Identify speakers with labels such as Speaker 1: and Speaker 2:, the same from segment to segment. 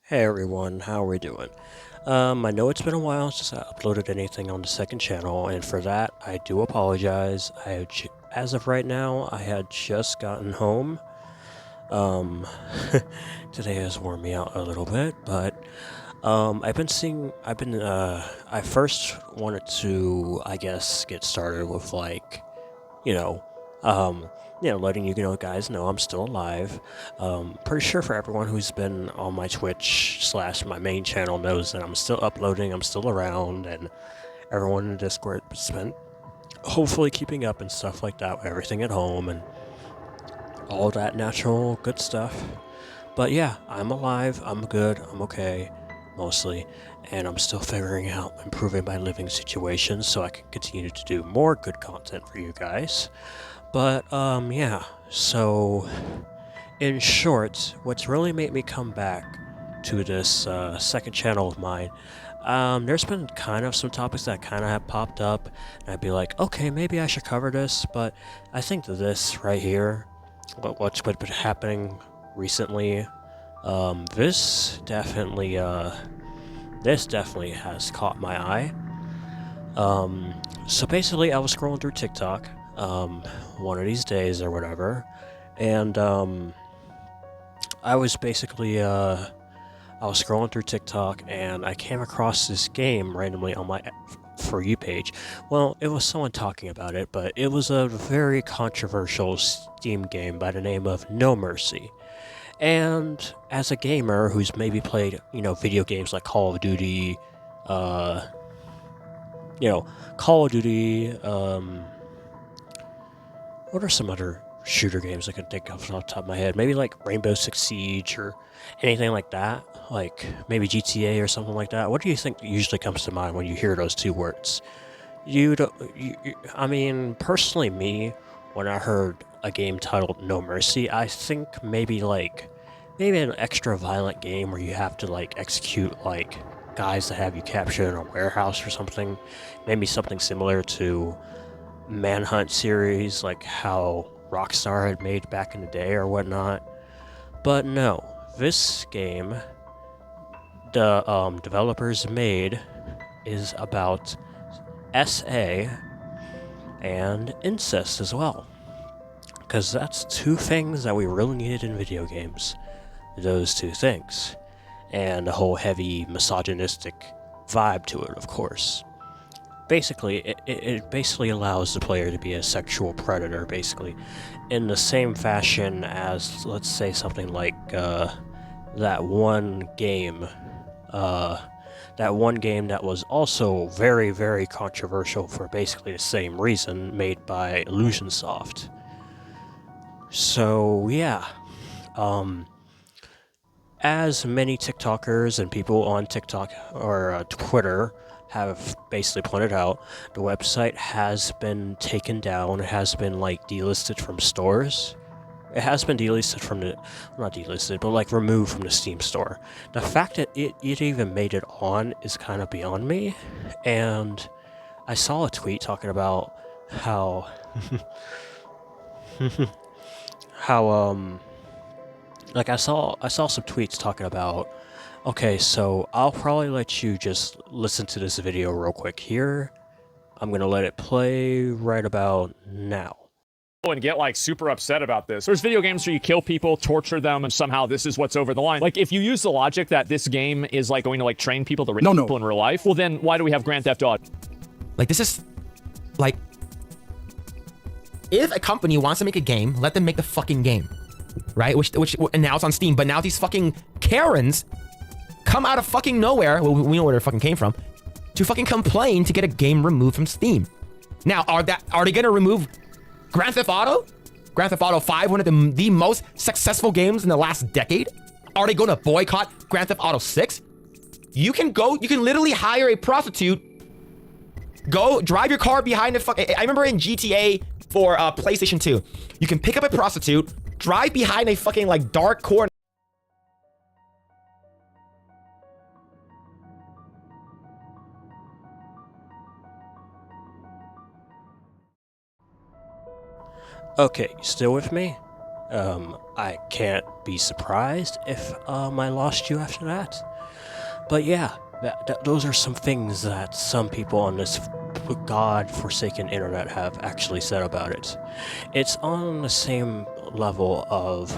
Speaker 1: Hey everyone, how are we doing? I know it's been a while since I uploaded anything on the second channel, and for that, I do apologize. As of right now, I had just gotten home. Um, Today has worn me out a little bit, but, I first wanted to, I guess, get started with, like, you know, um, letting guys know I'm still alive. Pretty sure for everyone who's been on my Twitch slash my main channel knows that I'm still uploading, I'm still around, and everyone in the Discord has been hopefully keeping up and stuff like that with everything at home and all that natural good stuff. But yeah, I'm alive, I'm good, I'm okay, mostly, and I'm still figuring out improving my living situation so I can continue to do more good content for you guys. But, yeah, so, in short, what's really made me come back to this, second channel of mine, there's been kind of some topics that kind of have popped up, and I'd be like, okay, maybe I should cover this, but I think that this right here, what's been happening recently, this definitely has caught my eye. So basically, I was scrolling through TikTok, one of these days or whatever, and I was basically I was scrolling through TikTok and I came across this game randomly on my For You page. Well, it was someone talking about it, but it was a very controversial Steam game by the name of No Mercy. And as a gamer who's maybe played, video games like Call of Duty, uh, you know, Call of Duty, what are some other shooter games I could think of off the top of my head? Maybe like Rainbow Six Siege or anything like that? Like maybe GTA or something like that? What do you think usually comes to mind when you hear those two words? You don't, I mean, personally, me, when I heard a game titled No Mercy, I think maybe an extra violent game where you have to, like, execute, like, guys that have you captured in a warehouse or something. Maybe something similar to Manhunt series, like how Rockstar had made back in the day or whatnot. But no, this game the developers made is about SA and incest as well. Because that's two things that we really needed in video games. Those two things. And a whole heavy misogynistic vibe to it, of course. Basically, it basically allows the player to be a sexual predator, basically, in the same fashion as, let's say, something like that one game, uh, that one game that was also very, very controversial for basically the same reason, made by Illusionsoft. So yeah, um, as many TikTokers and people on TikTok or Twitter have basically pointed out, the website has been taken down. It has been like delisted from stores. It has been delisted from the, not delisted, but like removed from the Steam store. The fact that it even made it on is kind of beyond me. And I saw a tweet talking about how, how, like I saw some tweets talking about, okay, so I'll probably let you just listen to this video real quick here. I'm gonna let it play right about now.
Speaker 2: And get like super upset about this. There's video games where you kill people, torture them, and somehow this is what's over the line. Like if you use the logic that this game is like going to like train people to rape people in real life, well then why do we have Grand Theft Auto?
Speaker 3: Like this is like if a company wants to make a game, let them make the fucking game. Right? Which and now it's on Steam, but now these fucking Karens come out of fucking nowhere. Well, we know where they fucking came from. To fucking complain to get a game removed from Steam. Now, are they gonna remove Grand Theft Auto? Grand Theft Auto 5, one of the most successful games in the last decade? Are they gonna boycott Grand Theft Auto 6? You can literally hire a prostitute, go drive your car behind the fuck. I remember in GTA for PlayStation 2, you can pick up a prostitute, drive behind a fucking like dark corner.
Speaker 1: Okay, you still with me? I can't be surprised if I lost you after that. But yeah, those are some things that some people on this god-forsaken internet have actually said about it. It's on the same level of...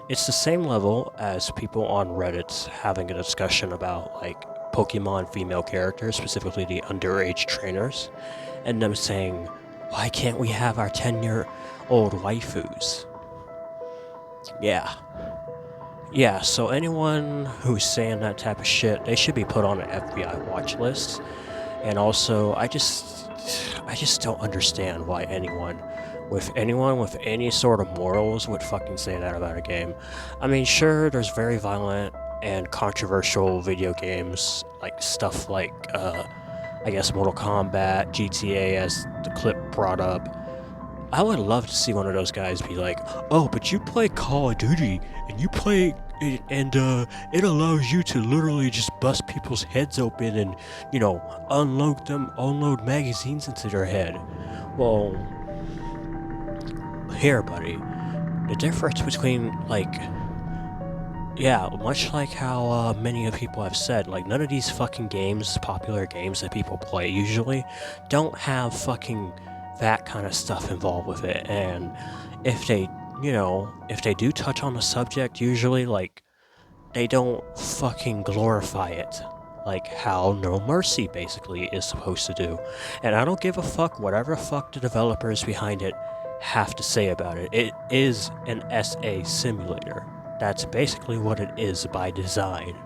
Speaker 1: It's the same level as people on Reddit having a discussion about, like, Pokemon female characters, specifically the underage trainers, and them saying, why can't we have our 10-year-old waifus? Yeah. Yeah, so anyone who's saying that type of shit, they should be put on an FBI watch list. And also, I just don't understand why anyone with any sort of morals would fucking say that about a game. I mean, sure, there's very violent and controversial video games, like stuff like, I guess Mortal Kombat, GTA, as the clip brought up. I would love to see one of those guys be like, oh, but you play Call of Duty, and you play, and it allows you to literally just bust people's heads open and, you know, unload magazines into their head. Well, here, buddy, the difference between, like, yeah, much like how many of people have said, like, none of these fucking games, popular games that people play usually, don't have fucking that kind of stuff involved with it. And if they, you know, if they do touch on the subject, usually, like, they don't fucking glorify it, like how No Mercy basically is supposed to do. And I don't give a fuck whatever fuck the developers behind it have to say about it. It is an SA simulator. That's basically what it is by design.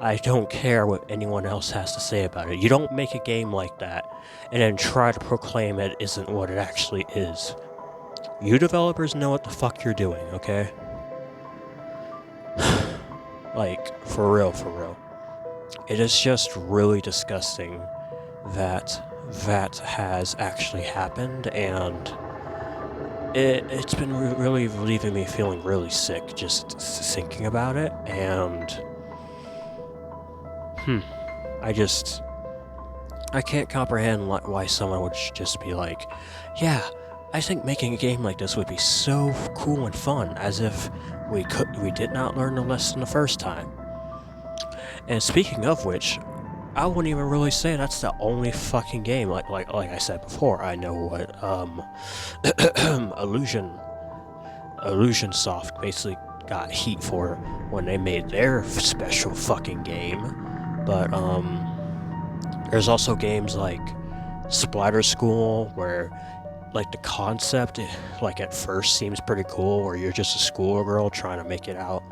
Speaker 1: I don't care what anyone else has to say about it. You don't make a game like that and then try to proclaim it isn't what it actually is. You developers know what the fuck you're doing, okay? Like, for real, for real. It is just really disgusting that that has actually happened, and it's been really leaving me feeling really sick just thinking about it, and I can't comprehend why someone would just be like, yeah, I think making a game like this would be so cool and fun, as if we did not learn the lesson the first time. And speaking of which, I wouldn't even really say that's the only fucking game. Like I said before, I know what Illusion Soft basically got heat for when they made their special fucking game. But there's also games like Splatter School, where like the concept, like at first seems pretty cool, where you're just a schoolgirl trying to make it out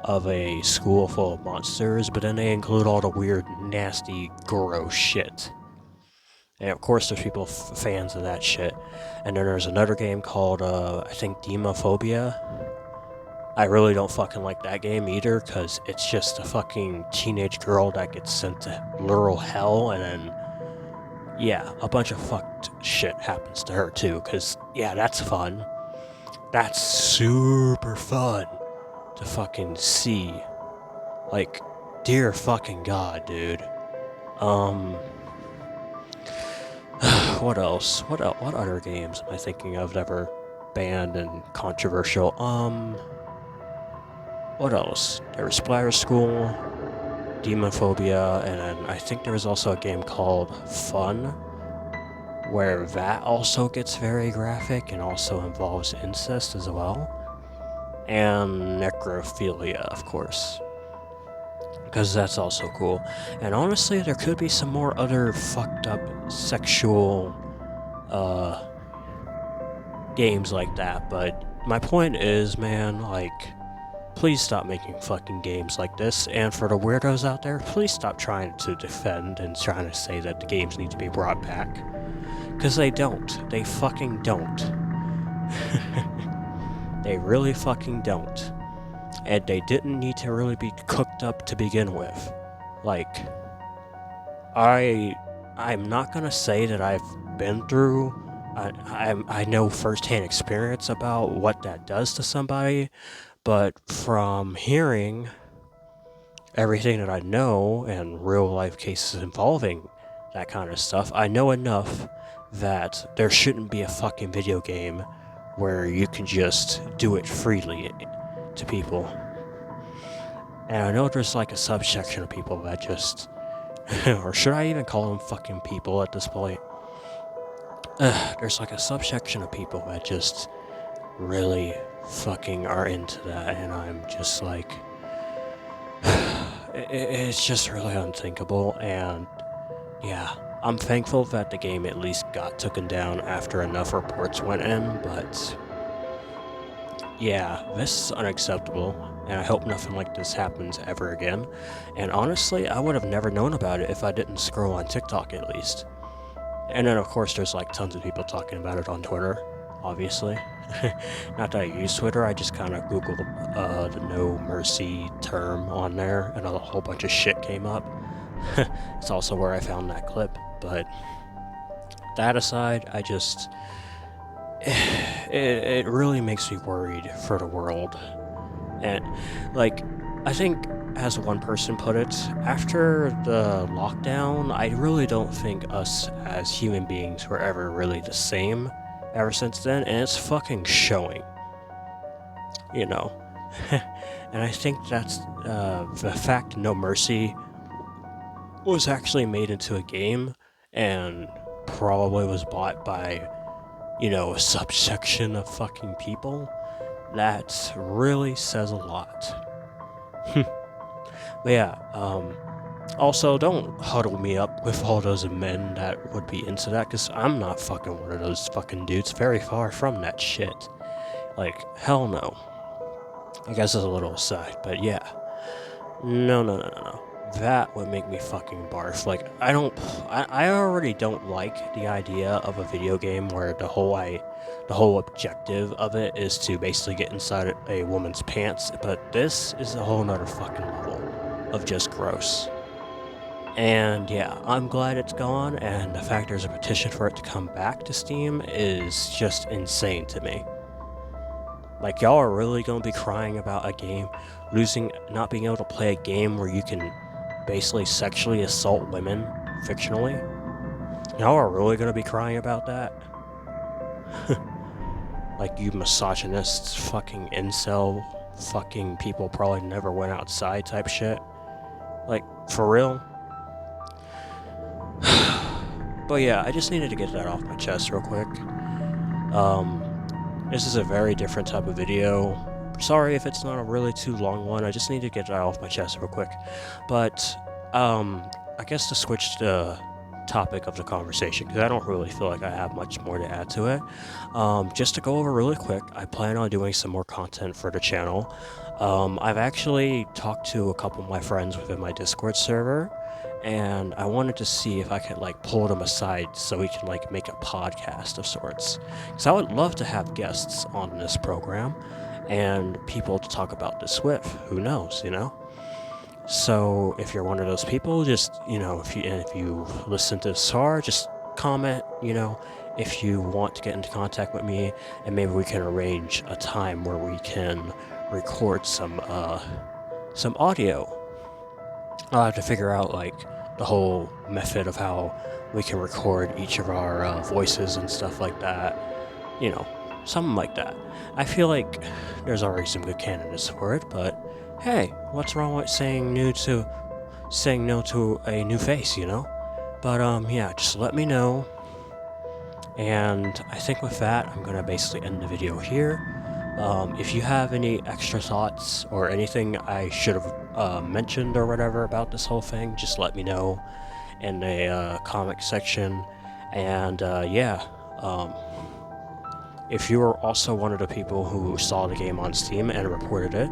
Speaker 1: of a school full of monsters, but then they include all the weird, nasty, gross shit. And of course there's people fans of that shit. And then there's another game called, I think Demophobia. I really don't fucking like that game either, because it's just a fucking teenage girl that gets sent to literal hell, and then, yeah, a bunch of fucked shit happens to her too, because, yeah, that's fun. That's super fun to fucking see. Like, dear fucking god, dude. What else? What other games am I thinking of that were banned and controversial? What else? There was Splatter School, Demophobia, and then I think there was also a game called Fun, where that also gets very graphic and also involves incest as well. And necrophilia, of course, because that's also cool. And honestly, there could be some more other fucked up sexual games like that, but my point is, man, like, please stop making fucking games like this, and for the weirdos out there, please stop trying to defend and trying to say that the games need to be brought back, because they don't. They fucking don't. They really fucking don't. And they didn't need to really be cooked up to begin with. Like, I'm not gonna say that I've been through, I know firsthand experience about what that does to somebody, but from hearing everything that I know and real life cases involving that kind of stuff, I know enough that there shouldn't be a fucking video game where you can just do it freely to people. And I know there's like a subsection of people that just, or should I even call them fucking people at this point? There's like a subsection of people that just really fucking are into that, and I'm just like, it's just really unthinkable. And yeah, I'm thankful that the game at least got taken down after enough reports went in, but yeah, this is unacceptable, and I hope nothing like this happens ever again. And honestly, I would have never known about it if I didn't scroll on TikTok at least. And then of course there's like tons of people talking about it on Twitter, obviously. Not that I use Twitter, I just kind of googled the no mercy term on there, and a whole bunch of shit came up. It's also where I found that clip, but that aside, I just... It really makes me worried for the world. And, like, I think, as one person put it, after the lockdown, I really don't think us as human beings were ever really the same ever since then, and it's fucking showing. You know? And I think that's the fact No Mercy was actually made into a game and probably was bought by, you know, a subsection of fucking people. That really says a lot. But yeah, also don't huddle me up with all those men that would be into that, because I'm not fucking one of those fucking dudes. Very far from that shit. Like, hell no. I guess it's a little aside, but yeah. No. That would make me fucking barf. Like, I already don't like the idea of a video game where the whole objective of it is to basically get inside a woman's pants, but this is a whole nother fucking level of just gross. And yeah, I'm glad it's gone, and the fact there's a petition for it to come back to Steam is just insane to me. Like, y'all are really gonna be crying about a game not being able to play a game where you can basically sexually assault women fictionally? Y'all are really gonna be crying about that? Like, you misogynists, fucking incel, fucking people probably never went outside type shit. Like, for real? But yeah, I just needed to get that off my chest real quick. This is a very different type of video. Sorry if it's not a really too long one, I just need to get that off my chest real quick. But, I guess to switch the topic of the conversation, because I don't really feel like I have much more to add to it. Just to go over really quick, I plan on doing some more content for the channel. I've actually talked to a couple of my friends within my Discord server, and I wanted to see if I could like pull them aside so we can like make a podcast of sorts. Because I would love to have guests on this program and people to talk about this with. Who knows, you know? So if you're one of those people, just, you know, if you listen to this far, just comment, you know, if you want to get into contact with me, and maybe we can arrange a time where we can record some audio. I'll have to figure out like the whole method of how we can record each of our voices and stuff like that. You know, something like that. I feel like there's already some good candidates for it, but hey, what's wrong with saying no to a new face, you know? But yeah, just let me know. And I think with that, I'm gonna basically end the video here. If you have any extra thoughts or anything I should have mentioned or whatever about this whole thing, just let me know in the comment section. And yeah, if you are also one of the people who saw the game on Steam and reported it,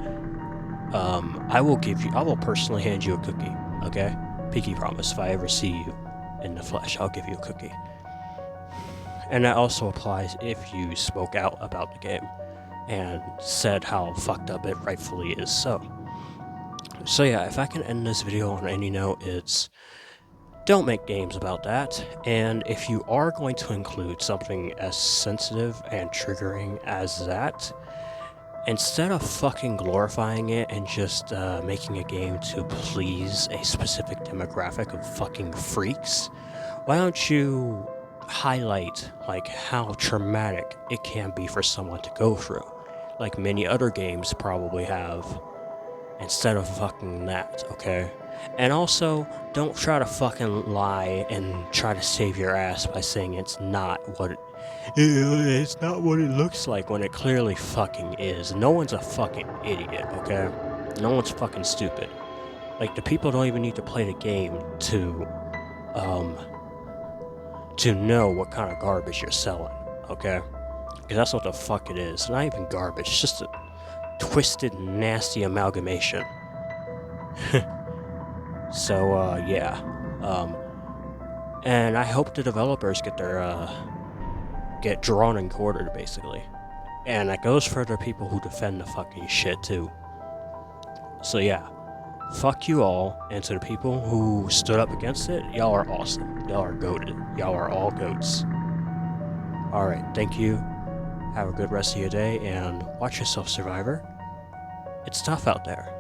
Speaker 1: I will personally hand you a cookie, okay? Pinky promise, if I ever see you in the flesh, I'll give you a cookie. And that also applies if you spoke out about the game and said how fucked up it rightfully is so. So yeah, if I can end this video on any note, it's don't make games about that. And if you are going to include something as sensitive and triggering as that, instead of fucking glorifying it and just making a game to please a specific demographic of fucking freaks, why don't you highlight like how traumatic it can be for someone to go through, like many other games probably have, instead of fucking that, okay? And also, don't try to fucking lie and try to save your ass by saying it's not what it looks like when it clearly fucking is. No one's a fucking idiot, okay? No one's fucking stupid. Like, the people don't even need to play the game to know what kind of garbage you're selling, okay? Because that's what the fuck it is. Not even garbage, it's just a twisted, nasty amalgamation. So, yeah. And I hope the developers get drawn and quartered, basically. And that goes for the people who defend the fucking shit, too. So, yeah. Fuck you all, and to the people who stood up against it, y'all are awesome. Y'all are goated. Y'all are all goats. Alright, thank you. Have a good rest of your day, and watch yourself, Survivor. It's tough out there.